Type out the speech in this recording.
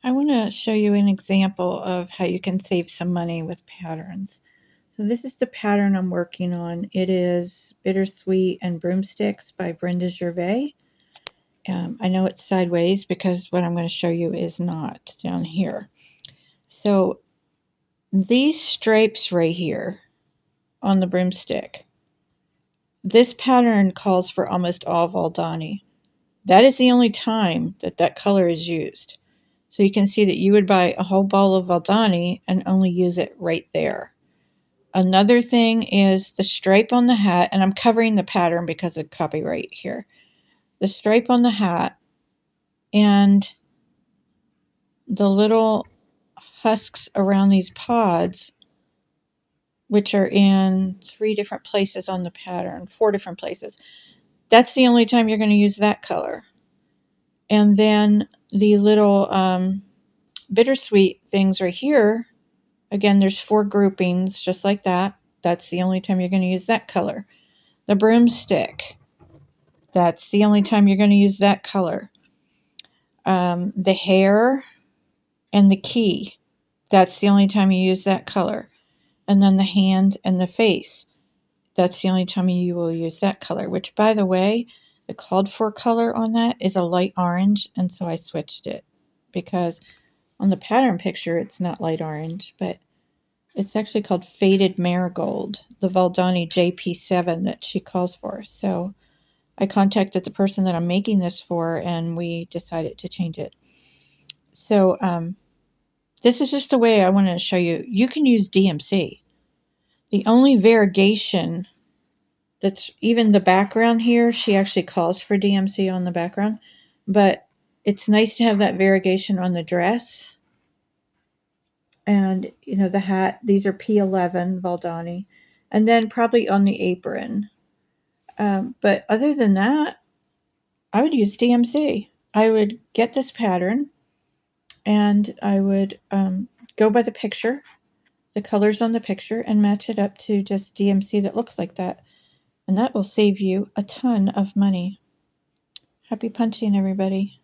I want to show you an example of how you can save some money with patterns. So this is the pattern I'm working on. It is Bittersweet and Broomsticks by Brenda Gervais. I know it's sideways because what I'm going to show you is not down here. So these stripes right here on the broomstick, this pattern calls for almost all Valdani. That is the only time that that color is used. So you can see that you would buy a whole ball of Valdani and only use it right there. Another thing is the stripe on the hat, and I'm covering the pattern because of copyright here. The stripe on the hat and the little husks around these pods, which are in 3 different places on the pattern, 4 different places. That's the only time you're going to use that color. And then the little bittersweet things right here, again, there's 4 groupings just like that. That's the only time you're going to use that color. The broomstick, that's the only time you're going to use that color. The hair and the key, that's the only time you use that color. And then the hand and the face, that's the only time you will use that color, which, by the way, the called for color on that is a light orange, and so I switched it because on the pattern picture it's not light orange, but it's actually called Faded Marigold, the Valdani JP7 that she calls for. So I contacted the person that I'm making this for, and we decided to change it. So this is just the way I want to show you. You can use DMC. The only variegation that's even the background here, she actually calls for DMC on the background, but it's nice to have that variegation on the dress. And, you know, the hat, these are P11 Valdani, and then probably on the apron. But other than that, I would use DMC. I would get this pattern and I would go by the picture, the colors on the picture, and match it up to just DMC that looks like that. And that will save you a ton of money. Happy punching, everybody.